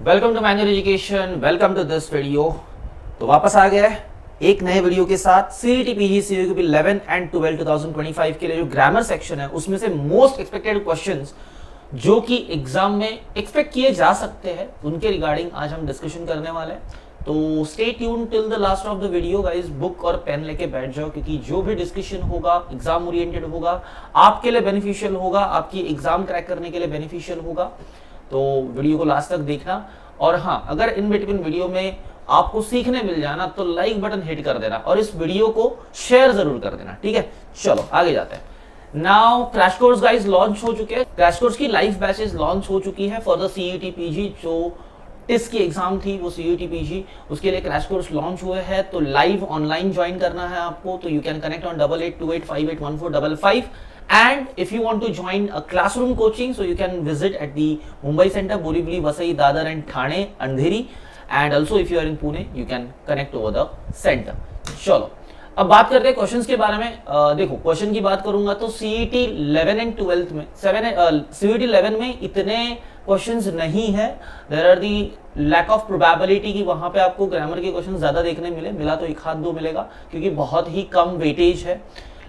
Welcome to manual education, welcome to this video. तो वापस आ गया है एक नए वीडियो के साथ। सीईटी पीजी सीयूईटी 11 एंड 12 2025 के लिए जो ग्रामर सेक्शन है उसमें से मोस्ट एक्सपेक्टेड क्वेश्चंस जो कि एग्जाम में एक्सपेक्ट किए जा सकते हैं उनके रिगार्डिंग आज हम डिस्कशन करने वाले हैं। तो stay tune till the last of the video guys. Book और पेन लेके बैठ जाओ क्योंकि जो भी डिस्कशन होगा एग्जाम ओरिएंटेड होगा, आपके लिए बेनिफिशियल होगा, आपकी एग्जाम क्रैक करने के लिए बेनिफिशियल होगा। तो वीडियो को लास्ट तक देखना। और हाँ, अगर इन बिटवीन वीडियो में आपको सीखने मिल जाना तो लाइक बटन हिट कर देना और इस वीडियो को शेयर जरूर कर देना, ठीक है। चलो आगे जाते हैं। Now crash course guys launch हो चुके हैं। क्रैश कोर्स की लाइव बैचेस लॉन्च हो चुकी है फॉर द सीईटी पीजी। जो टिस की एग्जाम थी वो सीईटी पीजी, उसके लिए क्रैश कोर्स लॉन्च हुए हैं। तो लाइव ऑनलाइन ज्वाइन करना है आपको तो you can connect on 8828581455 and if you want to join a classroom coaching so you can visit at the Mumbai center, Borivali, Vasai, Dadar and Thane, Andheri, and also if you are in Pune you can connect over the center। चलो अब बात करते हैं questions के बारे में। देखो question की बात करूंगा तो सीईटी 11 एंड 12 में सीईटी 11 में इतने क्वेश्चंस नहीं है। There are the lack of probability कि वहां पे आपको ग्रामर के क्वेश्चन ज्यादा देखने मिला तो एक हाथ दो मिलेगा क्योंकि बहुत ही कम वेटेज है।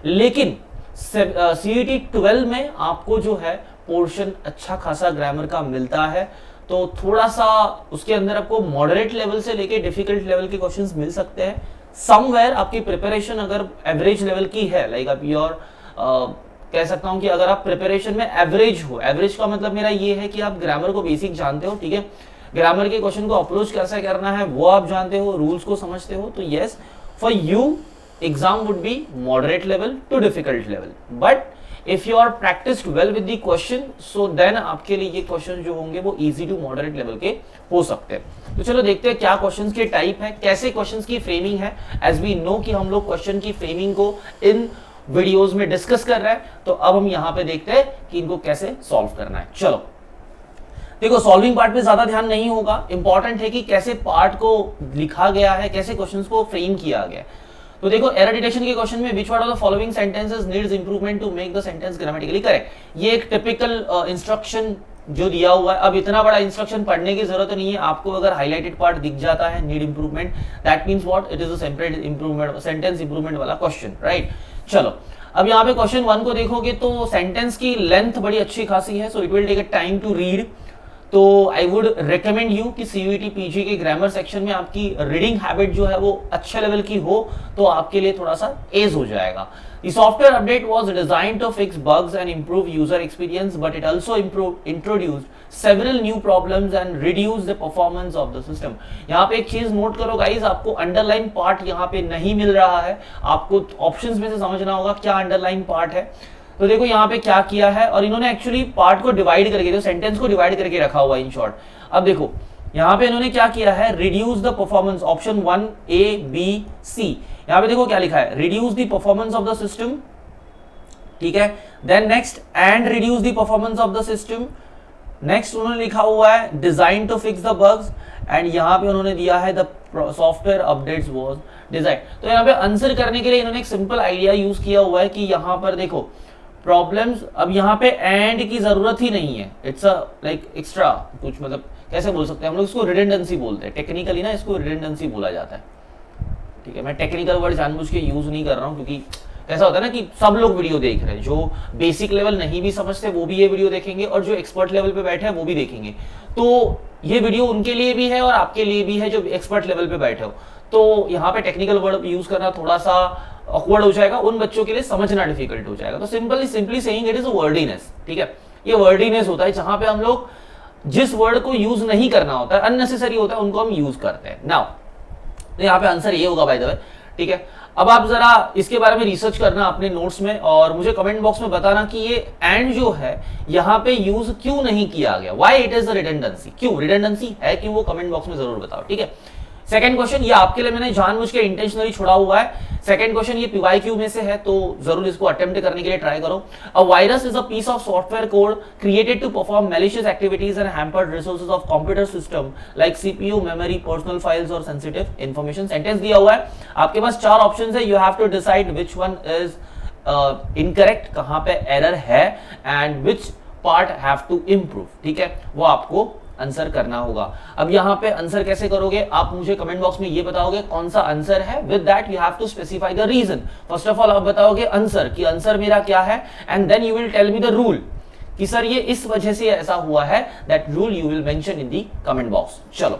लेकिन सीईटी 12 में आपको जो है पोर्शन अच्छा खासा ग्रामर का मिलता है। तो थोड़ा सा उसके अंदर आपको मॉडरेट लेवल से लेके डिफिकल्ट लेवल के क्वेश्चंस मिल सकते हैं। समवेयर आपकी प्रिपरेशन अगर एवरेज लेवल की है, लाइक आप योर कह सकता हूं कि अगर आप प्रिपरेशन में एवरेज हो, एवरेज का मतलब मेरा ये है कि आप ग्रामर को बेसिक जानते हो, ठीक है, ग्रामर के क्वेश्चन को अप्रोच कैसे करना है वो आप जानते हो, रूल्स को समझते हो, तो yes for you exam would be moderate level to difficult level, but if you are practiced well with the question so then आपके लिए ये क्वेश्चन जो होंगे वो easy to moderate level के हो सकते हैं। तो चलो देखते हैं क्या क्वेश्चंस के टाइप है, कैसे क्वेश्चंस की फ्रेमिंग है। एज वी नो कि हम लोग क्वेश्चन की फ्रेमिंग को इन वीडियोस में डिस्कस कर रहे हैं, तो अब हम यहाँ पे देखते हैं कि इनको कैसे सॉल्व करना है। चलो देखो, सॉल्विंग पार्ट पे ज्यादा ध्यान नहीं होगा, इंपॉर्टेंट है कि कैसे पार्ट को लिखा गया है, कैसे क्वेश्चंस को फ्रेम किया गया है। तो देखो एरर डिटेक्शन के क्वेश्चन में which part of the following sentences needs improvement to make the sentence grammatically correct. ये एक टिपिकल इंस्ट्रक्शन जो दिया हुआ है। अब इतना बड़ा इंस्ट्रक्शन पढ़ने की जरूरत नहीं है आपको। अगर हाईलाइटेड पार्ट दिख जाता है need improvement, that means what, it is a separate improvement, sentence improvement वाला क्वेश्चन, राइट। चलो अब यहाँ पे क्वेश्चन 1 को देखोगे तो सेंटेंस की लेंथ बड़ी अच्छी खासी है, so it will take a time to read. तो आई वुड रिकमेंड यू कि सीयूईटी पीजी के ग्रामर सेक्शन में आपकी रीडिंग हैबिट जो है वो अच्छे लेवल की हो तो आपके लिए थोड़ा सा एज हो जाएगा। The software update was designed to fix bugs and improve user experience, but it also introduced several new problems and reduced the performance of the system। यहाँ पे एक चीज नोट करो गाइस, आपको अंडरलाइन पार्ट यहाँ पे नहीं मिल रहा है, आपको ऑप्शंस में से समझना होगा क्या अंडरलाइन पार्ट है। तो देखो यहाँ पे क्या किया है, और इन्होंने एक्चुअली पार्ट को डिवाइड करके, तो सेंटेंस को डिवाइड करके रखा हुआ है इन शॉर्ट। अब देखो यहाँ पे इन्होंने क्या किया है, reduce the performance, option 1 A B C। यहाँ पे देखो क्या लिखा है, reduce the performance of the system, ठीक है। Then next and reduce the performance of the system. Next उन्होंने लिखा हुआ है design to fix the bugs, and यहाँ पे उन्होंने दिया है the software updates was design. तो यहाँ पे आंसर करने के लिए इन्होंने एक सिंपल आइडिया यूज किया हुआ है कि यहाँ पर देखो प्रॉब्लम्स, अब यहाँ पे एंड की जरूरत ही नहीं है, इट्स अ लाइक एक्स्ट्रा कुछ, मतलब कैसे बोल सकते हैं हम लोग इसको, रिडंडेंसी बोलते हैं टेक्निकली ना, इसको रिडंडेंसी बोला जाता है, ठीक है। मैं टेक्निकल वर्ड जानबूझ के यूज नहीं कर रहा हूँ क्योंकि ऐसा होता है ना कि सब लोग वीडियो देख रहे हैं, जो बेसिक लेवल नहीं भी समझते वो भी ये वीडियो देखेंगे और जो एक्सपर्ट लेवल पे बैठे हैं वो भी देखेंगे। तो ये वीडियो उनके लिए भी है और आपके लिए भी है जो एक्सपर्ट लेवल पे बैठे हो। तो यहाँ पे टेक्निकल वर्ड यूज करना थोड़ा सा ऑकवर्ड हो जाएगा, उन बच्चों के लिए समझना डिफिकल्ट हो जाएगा। तो simply saying it is a wordiness, ठीक है। ये वर्डीनेस होता है जहां पे हम लोग जिस वर्ड को यूज नहीं करना होता है, अननेसेसरी होता है, उनको हम यूज करते हैं। नाउ तो यहाँ पे आंसर ये होगा बाय द वे, ठीक है। अब आप जरा इसके बारे में रिसर्च करना अपने नोट्स में और मुझे कमेंट बॉक्स में बताना कि ये एंड जो है यहाँ पे यूज क्यों नहीं किया गया, why it is a redundancy, क्यों रिडंडेंसी है, क्यों, वो कमेंट बॉक्स में जरूर बताओ, ठीक है। सेकंड क्वेश्चन ये आपके लिए मैंने जानबूझ के इंटेंशनली छोड़ा हुआ है। सेकंड क्वेश्चन ये पीवाईक्यू में से है तो जरूर इसको अटेम्प्ट करने के लिए ट्राई करो। A virus is a piece of software code created to perform malicious activities and hampered resources of computer system like CPU, memory, personal files और सेंसिटिव इंफॉर्मेशन। सेंटेंस दिया हुआ है, आपके पास 4 ऑप्शंस है, you have to decide which one is incorrect, कहां पे error है, and which part have to improve, ठीक है, वो आपको आंसर करना होगा। अब यहाँ पे आंसर कैसे करोगे, आप मुझे कमेंट बॉक्स में ये बताओगे कौन सा आंसर है। With that you have to specify the reason. First of all आप बताओगे आंसर कि आंसर मेरा क्या है, and then you will tell me the rule कि सर ये इस वजह से ऐसा हुआ है। That rule you will mention in the comment box. चलो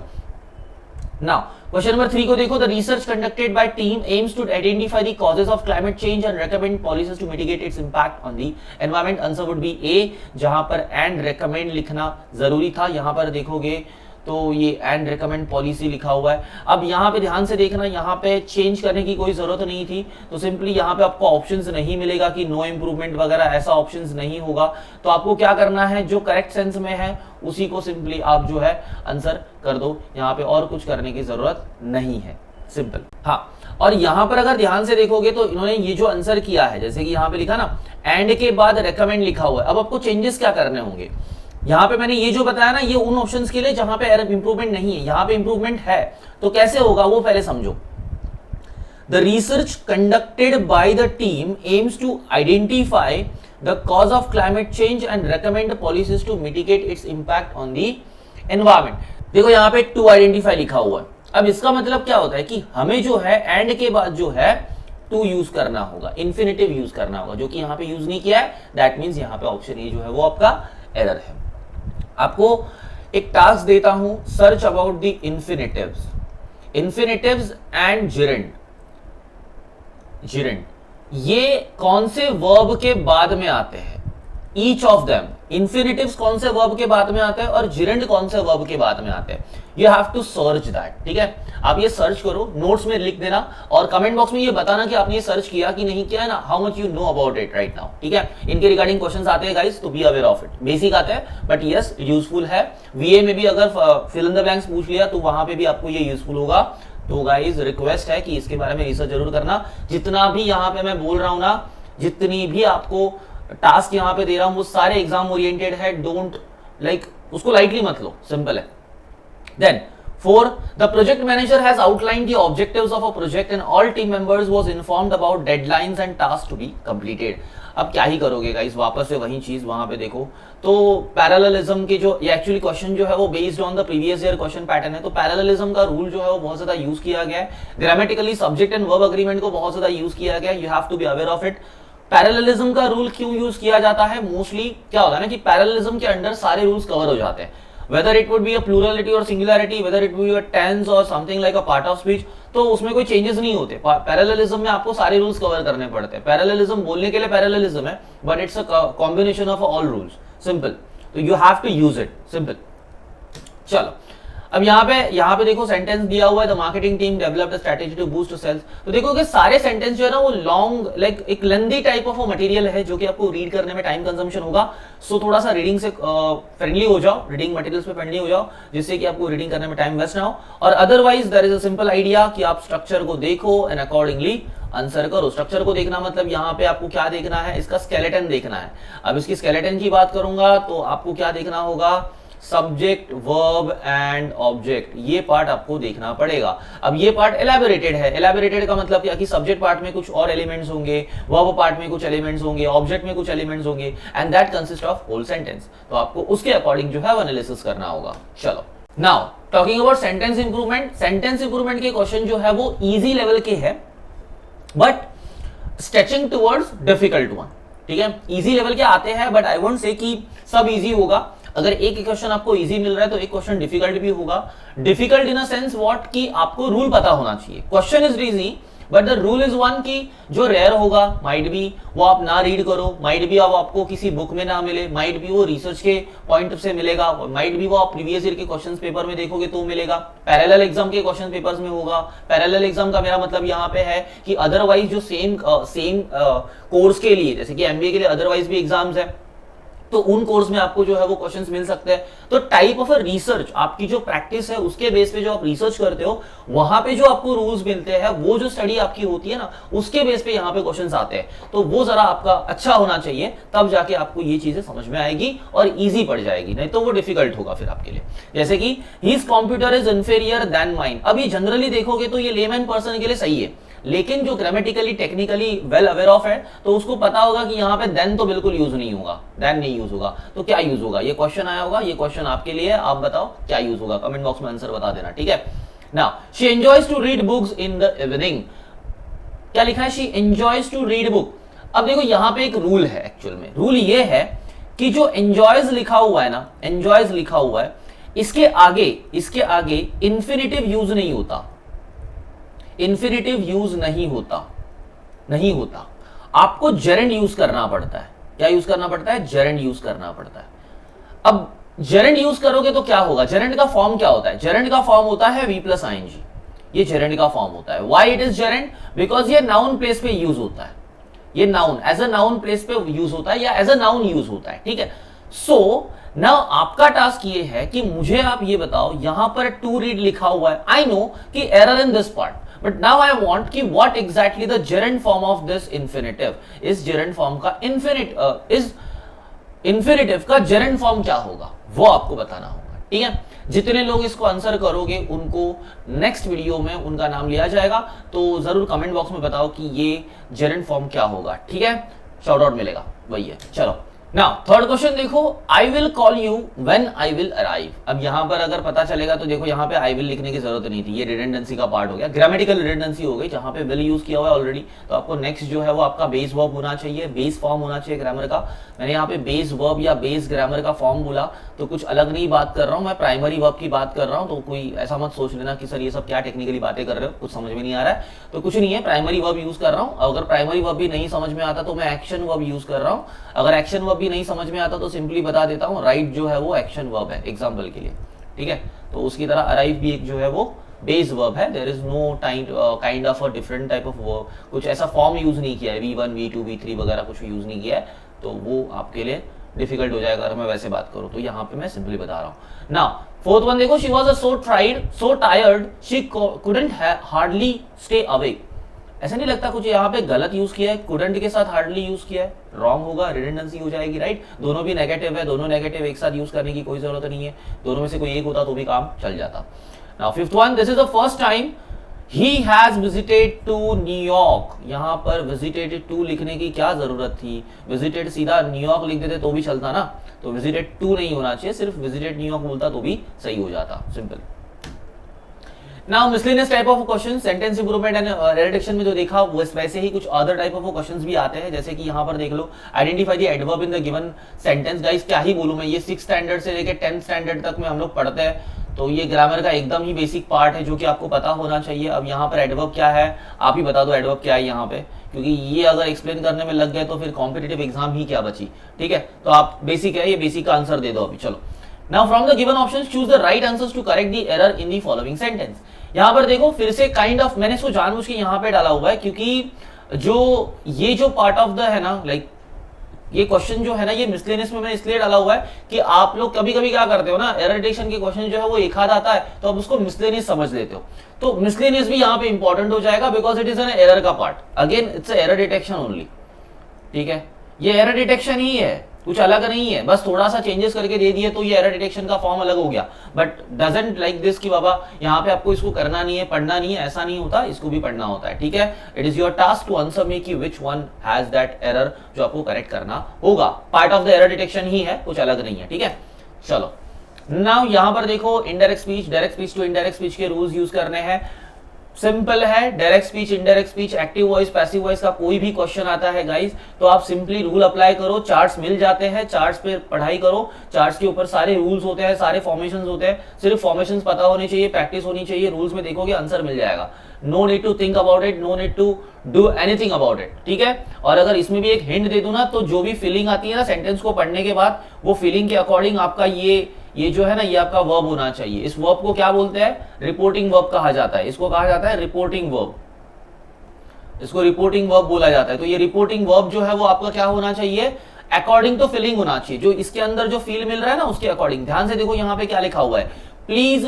नाउ क्वेश्चन नंबर 3 को देखो। The research conducted by team aims to identify the causes of climate change and recommend policies to mitigate its impact on the environment. Answer would be A, जहां पर and recommend लिखना जरूरी था। यहां पर देखोगे तो ये एंड रेकमेंड पॉलिसी लिखा हुआ है। अब यहाँ पे ध्यान से देखना, यहाँ पे चेंज करने की कोई जरूरत नहीं थी, तो सिंपली यहाँ पे आपको ऑप्शंस नहीं मिलेगा कि नो इंप्रूवमेंट वगैरह, ऐसा ऑप्शंस नहीं होगा। तो आपको क्या करना है, जो करेक्ट सेंस में है उसी को सिंपली आप जो है आंसर कर दो। यहाँ पे और कुछ करने की जरूरत नहीं है, सिंपल। हाँ, और यहाँ पर अगर ध्यान से देखोगे तो इन्होंने ये जो आंसर किया है, जैसे कि यहाँ पे लिखा ना एंड के बाद रेकमेंड लिखा हुआ है। अब आपको चेंजेस क्या करने होंगे, यहां पे मैंने ये जो बताया ना, ये उन ऑप्शंस के लिए जहां पे इंप्रूवमेंट नहीं है, यहां पे इंप्रूवमेंट है। तो कैसे होगा वो पहले समझो। The research conducted by the team aims to identify the cause of climate change and recommend policies to mitigate its impact on the environment. देखो यहां पे टू आइडेंटिफाई लिखा हुआ है। अब इसका मतलब क्या होता है कि हमें जो है एंड के बाद जो है टू यूज करना होगा, इन्फिनेटिव यूज करना होगा, जो कि यहां पे यूज नहीं किया है। दैट मींस यहां पे ऑप्शन ए जो है वो आपका एरर है। आपको एक टास्क देता हूं, सर्च अबाउट द इंफिनिटिव्स, इंफिनिटिव्स एंड जिरेंड। जिरेंड ये कौन से वर्ब के बाद में आते हैं, ईच ऑफ देम। इंफिनिटिव्स कौन से वर्ब के बाद में आते हैं और जिरेंड कौन से वर्ब के बाद में आते हैं। You have to search that, ठीक है। आप ये सर्च करो, नोट्स में लिख देना और कमेंट बॉक्स में ये बताना कि आपने ये सर्च किया कि नहीं किया है ना, how much you know about it right now, ठीक है। इनके रिगार्डिंग क्वेश्चंस आते हैं गाइस, तो B aware of it. Basic आते हैं बट यस यूजफुल है। वीए में भी अगर फिल इन द ब्लैंक्स पूछ लिया तो वहां पे भी आपको ये यूजफुल होगा। तो गाइस रिक्वेस्ट है कि इसके बारे में रिसर्च जरूर करना। जितना भी यहाँ पे मैं बोल रहा हूं ना, जितनी भी आपको टास्क यहाँ पे दे रहा हूं, वो सारे एग्जाम ओरिएंटेड है। डोंट उसको लाइटली मत लो, सिंपल है। Then 4, the project manager has outlined the objectives of a project and all team members was informed about deadlines and tasks to be completed। अब क्या ही करोगे गाइस, वापस से वही चीज वहां पे देखो। तो पैरेललिज्म के जो ये एक्चुअली क्वेश्चन जो है वो based on the previous year question pattern है। तो पैरेललिज्म का रूल जो है वो बहुत ज्यादा यूज किया गया है। Grammatically subject and verb agreement को बहुत ज्यादा यूज किया गया है। You have to be aware of it. Parallelism का रूल क्यों यूज किया जाता है, मोस्टली क्या होता है ना कि पैरेललिज्म के अंडर सारे रूल्स कवर हो जाते हैं। whether it would be a plurality or singularity, whether it would be a tense or something like a part of speech, तो उसमें कोई चेंजेस नहीं होते। पैरेललिज्म में आपको सारे रूल्स कवर करने पड़ते हैं। पैरेललिज्म बोलने के लिए पैरेललिज्म है, but it's a combination of all rules, simple. तो you have to use it, simple. चलो अब यहाँ पे देखो सेंटेंस दिया हुआ है, the marketing team developed a strategy to boost sales. तो देखो कि सारे सेंटेंस जो है ना वो लॉन्ग एक लेंथी टाइप ऑफ मटेरियल है, जो कि आपको रीड करने में टाइम कंजम्पशन होगा। सो थोड़ा सा रीडिंग से फ्रेंडली हो जाओ, रीडिंग मटेरियल्स पे फ्रेंडली हो जाओ, जिससे कि आपको रीडिंग करने में टाइम वेस्ट ना हो। और otherwise there is a simple idea कि आप स्ट्रक्चर को देखो एंड अकॉर्डिंगली आंसर करो। स्ट्रक्चर को देखना मतलब यहाँ पे आपको क्या देखना है, इसका स्केलेटन देखना है। अब इसकी स्केलेटन की बात करूंगा तो आपको क्या देखना होगा, सब्जेक्ट, वर्ब एंड ऑब्जेक्ट, ये पार्ट आपको देखना पड़ेगा। अब ये पार्ट एलैबोरेटेड है। एलैबोरेटेड का मतलब क्या कि सब्जेक्ट पार्ट में कुछ और एलिमेंट्स होंगे, वर्ब पार्ट में कुछ एलिमेंट्स होंगे, ऑब्जेक्ट में कुछ एलिमेंट्स होंगे, and that consist of whole sentence. तो आपको उसके अकॉर्डिंग जो है एनालिसिस करना होगा। चलो now talking about sentence improvement. Sentence improvement के क्वेश्चन जो है वो इजी लेवल के है, but stretching towards difficult one, ठीक है। इजी लेवल के आते हैं, बट आई वोंट से कि सब इजी होगा। अगर एक क्वेश्चन आपको इजी मिल रहा है तो एक क्वेश्चन डिफिकल्ट भी होगा। Difficult in a sense what, कि आपको रूल पता होना चाहिए। Question is easy but the rule is one, की जो रेयर होगा, माइट बी वो आप ना रीड करो, माइट बी आपको किसी बुक में ना मिले, माइट बी वो रिसर्च के पॉइंट से मिलेगा, माइट बी वो आप प्रीवियस ईयर के क्वेश्चन पेपर में देखोगे तो मिलेगा, पैरेलल एग्जाम के क्वेश्चन पेपर्स में होगा। पैरेलल एग्जाम का मेरा मतलब यहाँ पे है कि अदरवाइज जो सेम कोर्स के लिए, जैसे कि एमबीए के लिए अदरवाइज भी एग्जाम्स है, तो उन कोर्स में आपको जो है वो क्वेश्चंस मिल सकते हैं। तो टाइप ऑफ अ रिसर्च, आपकी जो प्रैक्टिस है उसके बेस पे जो आप रिसर्च करते हो, वहां पे जो आपको रूल्स मिलते हैं, वो जो स्टडी आपकी होती है ना, उसके बेस पे यहाँ पे क्वेश्चंस आते हैं। तो वो जरा आपका अच्छा होना चाहिए, तब जाके आपको ये चीजें समझ में आएगी और ईजी पड़ जाएगी, नहीं तो वो डिफिकल्ट होगा फिर आपके लिए। जैसे कि his computer is inferior then mine. अब ये जनरली देखोगे तो ये लेमैन पर्सन के लिए सही है, लेकिन जो grammatically technically well aware of है तो उसको पता होगा कि यहाँ पे देन तो बिल्कुल यूज नहीं होगा, देन नहीं यूज होगा, तो क्या यूज होगा? ये क्वेश्चन आया होगा, ये क्वेश्चन आपके लिए है, आप बताओ क्या यूज होगा, कमेंट बॉक्स में आंसर बता देना, ठीक है। Now she enjoys to read books in the evening, क्या लिखा है? She enjoys to read book. अब देखो यहां पे एक रूल है, एक्चुअल में रूल ये है कि जो एंजॉयज लिखा हुआ है ना, एंजॉयज लिखा हुआ है, इसके आगे इंफिनिटिव यूज नहीं होता, इंफिनिटिव यूज नहीं होता, आपको जेरेंड यूज करना पड़ता है। क्या यूज करना पड़ता है? जेरेंड यूज करना पड़ता है। अब जेरेंड यूज करोगे तो क्या होगा? जेरेंड का फॉर्म क्या होता है? जेरेंड का फॉर्म होता है वी प्लस आईएनजी, ये जेरेंड का फॉर्म होता है। Why it is gerund? Because ये नाउन प्लेस पे यूज होता है, ये noun as a noun place पे यूज होता है या एज अ नाउन यूज होता है, ठीक है। सो नाउ आपका टास्क ये है कि मुझे आप ये बताओ, यहां पर टू रीड लिखा हुआ है, आई नो कि error in this part, but now I want कि what exactly the gerund form of this infinitive, इस जेरेंड फॉर्म का इस इन्फिनेटिव का जेरेंड फॉर्म क्या होगा, वो आपको बताना होगा, ठीक है। जितने लोग इसको आंसर करोगे उनको नेक्स्ट वीडियो में उनका नाम लिया जाएगा, तो जरूर कमेंट बॉक्स में बताओ कि ये जेरेंड फॉर्म क्या होगा, ठीक है। शाउट आउट मिलेगा, वही है। चलो नाउ थर्ड क्वेश्चन देखो, I will call you when I will arrive. अब यहां पर अगर पता चलेगा तो देखो यहां पे आई विल लिखने की जरूरत नहीं थी, ये रिडंडेंसी का पार्ट हो गया, ग्रामेटिकल रिडंडेंसी हो गई, जहां पे विल यूज किया हुआ है ऑलरेडी। तो आपको नेक्स्ट जो है वो आपका बेस वर्ब होना चाहिए, बेस फॉर्म होना चाहिए ग्रामर का। मैंने यहाँ पे बेस वर्ब या बेस ग्रामर का फॉर्म बोला तो कुछ अलग नहीं बात कर रहा हूँ, मैं प्राइमरी वर्ब की बात कर रहा हूँ। तो कोई ऐसा मत सोच लेना कि सर ये सब क्या टेक्निकली बातें कर रहे हो, कुछ समझ में नहीं आ रहा है, तो कुछ नहीं है, प्राइमरी वर्ब यूज कर रहा हूँ। अगर प्राइमरी वर्ब भी नहीं समझ में आता तो मैं एक्शन वर्ब यूज कर रहा हूँ। अगर एक्शन वर्ब भी नहीं समझ में आता तो सिंपली बता देता हूँ राइट जो है वो एक्शन वर्ब है, एग्जाम्पल के लिए, ठीक है। तो उसकी तरह अराइव भी एक जो है वो बेस वर्ब है, there is no kind of a different type of verb, कुछ ऐसा फॉर्म यूज नहीं किया है, V1 V2 V3 वगैरह कुछ यूज नहीं किया है, तो वो आपके लिए डिफिकल्ट हो जाएगा अगर मैं वैसे बात करूं। तो यहाँ पे मैं सिंपली बता रहा हूँ। नाउ फोर्थ वन देखो, she was so tired she couldn't hardly stay awake. ऐसा नहीं लगता कुछ यहाँ पे गलत यूज किया है, कुडंट के साथ हार्डली यूज किया है, रॉन्ग होगा, रिडंडेंसी हो जाएगी, राइट। दोनों भी नेगेटिव है, दोनों नेगेटिव एक साथ यूज करने की कोई जरूरत नहीं है, दोनों में से कोई एक होता तो भी काम चल जाता। Now fifth one, this is the first time he has visited to New York. यहां पर विजिटेड टू लिखने की क्या जरूरत थी? विजिटेड सीधा न्यूयॉर्क लिख देते तो भी चलता ना, तो विजिटेड टू नहीं होना चाहिए, सिर्फ विजिटेड न्यूयॉर्क बोलता तो भी सही हो जाता, simple. Now miscellaneous type of question, sentence improvement and error detection में जो देखा वो वैसे ही कुछ अदर टाइप ऑफ क्वेश्चंस भी आते हैं, जैसे कि यहाँ पर देख लो, identify the adverb in the given sentence. Guys क्या ही बोलूं मैं, ये 6th स्टैंडर्ड से लेकर 10th स्टैंडर्ड तक में हम लोग पढ़ते हैं, तो ये ग्रामर का एकदम ही बेसिक पार्ट है जो कि आपको पता होना चाहिए। अब यहाँ पर एडवर्ब क्या है आप ही बता दो, एडवर्ब क्या है यहाँ पे, क्योंकि ये अगर एक्सप्लेन करने में लग गए तो फिर कॉम्पिटिटिव एग्जाम ही क्या बची, ठीक है। तो आप बेसिक है, ये बेसिक का आंसर दे दो अभी। चलो now from the given options choose the right answers to correct the error in the following sentence. यहाँ पर देखो फिर से काइंड ऑफ मैंने इसको जानबूझ के यहाँ पे डाला हुआ है, क्योंकि ये जो पार्ट ऑफ द है ना, लाइक ये क्वेश्चन जो है ना, ये मिसलेनियस में मैंने इसलिए डाला हुआ है कि आप लोग कभी कभी क्या करते हो ना, एरर डिटेक्शन के क्वेश्चन जो है वो एक आध आता है तो आप उसको मिसलेनियस समझ लेते हो, तो मिसलेनियस भी यहाँ पे इंपॉर्टेंट हो जाएगा because it is an error का part, again it's error detection only, ठीक है। ये एरर डिटेक्शन ही है, कुछ अलग नहीं है, बस थोड़ा सा चेंजेस करके दे दिए तो ये एरर डिटेक्शन का फॉर्म अलग हो गया, बट डजंट लाइक दिस कि बाबा यहाँ पे आपको इसको करना नहीं है, पढ़ना नहीं है, ऐसा नहीं होता, इसको भी पढ़ना होता है, ठीक है। It is your task to answer me कि which one has that error जो आपको करेक्ट करना होगा, part of the error detection ही है, कुछ अलग नहीं है, ठीक है। चलो नाउ यहाँ पर देखो, indirect speech, direct speech to indirect speech के रूल्स यूज करने हैं, सिंपल है। Direct speech, indirect speech, active voice, passive voice का कोई भी क्वेश्चन आता है गाइस तो आप सिंपली रूल अप्लाई करो, चार्ट्स मिल जाते हैं, चार्ट्स पे पढ़ाई करो, चार्ट्स के ऊपर सारे रूल्स होते हैं, सारे फॉर्मेशंस होते हैं, सिर्फ फॉर्मेशंस पता होनी चाहिए, प्रैक्टिस होनी चाहिए, रूल्स में देखोगे आंसर मिल जाएगा, no need to think about it, no need to do anything about it, ठीक है। और अगर इसमें भी एक हिंट दे दूं ना, तो जो भी फीलिंग आती है ना सेंटेंस को पढ़ने के बाद, वो फीलिंग के अकॉर्डिंग आपका ये जो है ना, ये आपका वर्ब होना चाहिए। इस वर्ब को क्या बोलते हैं? रिपोर्टिंग वर्ब कहा जाता है, इसको कहा जाता है रिपोर्टिंग वर्ब, इसको रिपोर्टिंग वर्ब बोला जाता है। तो ये रिपोर्टिंग वर्ब जो है वो आपका क्या होना चाहिए? अकॉर्डिंग टू फीलिंग होना चाहिए, जो इसके अंदर जो फील मिल रहा है ना उसके अकॉर्डिंग। ध्यान से देखो यहाँ पे क्या लिखा हुआ है, please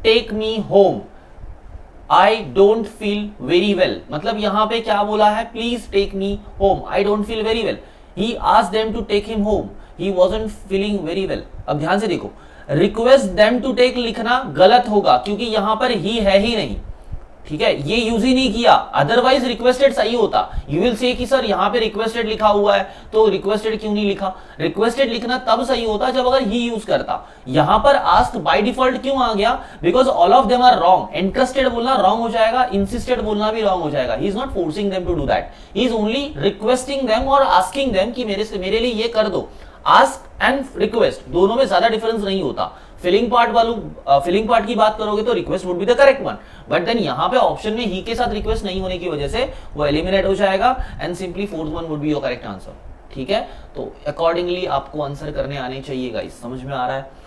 take me home, I don't feel very well, मतलब यहाँ पे क्या बोला है? Please take me home, I don't feel very well, he asked them to take him home, he wasn't feeling very well. अब ध्यान से देखो, रिक्वेस्ट देम टू टेक लिखना गलत होगा क्योंकि यहां पर ही है ही नहीं, ठीक है, ये यूज ही नहीं किया, अदरवाइज रिक्वेस्टेड सही होता। यू विल से कि सर यहाँ पे रिक्वेस्टेड लिखा हुआ है तो रिक्वेस्टेड क्यों नहीं लिखा। रिक्वेस्टेड लिखना तब सही होता जब अगर ही यूज करता। यहां पर आस्क्ड बाय डिफॉल्ट क्यों आ गया, because all of them are wrong. Interested बोलना रॉन्ग हो जाएगा, इंसिस्टेड बोलना भी रॉन्ग हो जाएगा। He is not forcing them to do that, he is only requesting them और आस्किंग देम कि मेरे लिए ये कर दो। आस्क एंड रिक्वेस्ट दोनों में ज्यादा डिफरेंस नहीं होता। फिलिंग पार्ट की बात करोगे तो request would be the correct one, but then यहां पे ऑप्शन में ही के साथ रिक्वेस्ट नहीं होने की वजह से वो एलिमिनेट हो जाएगा and simply fourth one would be your correct answer. ठीक है, तो अकॉर्डिंगली आपको आंसर करने आने चाहिए गाइस, समझ में आ रहा है।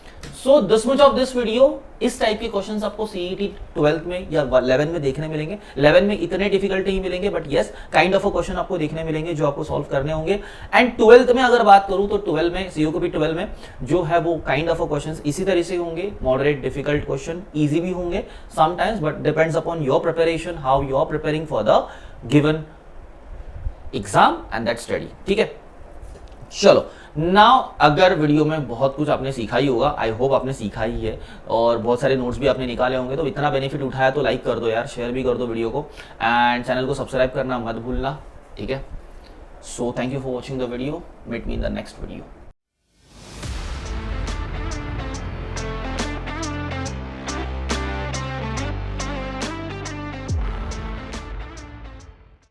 So this much of this video. इस टाइप के क्वेश्चंस आपको सीईटी 12th में या 11 में देखने मिलेंगे। 11 में इतने डिफिकल्ट नहीं मिलेंगे, but yes kind of a question आपको देखने मिलेंगे जो आपको सॉल्व करने होंगे। एंड 12th में अगर बात करूं तो 12 में सीओपी 12 में जो है वो काइंड ऑफ अ क्वेश्चंस इसी तरह से होंगे, मॉडरेट डिफिकल्ट क्वेश्चन, इजी भी होंगे sometimes, but depends upon your preparation, how you are preparing for the given exam and that study. ठीक है, चलो नाउ अगर वीडियो में बहुत कुछ आपने सीखा ही होगा, आई होप आपने सीखा ही है, और बहुत सारे नोट्स भी आपने निकाले होंगे, तो इतना बेनिफिट उठाया तो लाइक कर दो यार, शेयर भी कर दो वीडियो को, एंड चैनल को सब्सक्राइब करना मत भूलना। ठीक है, so thank you for watching the video, meet me in the next video.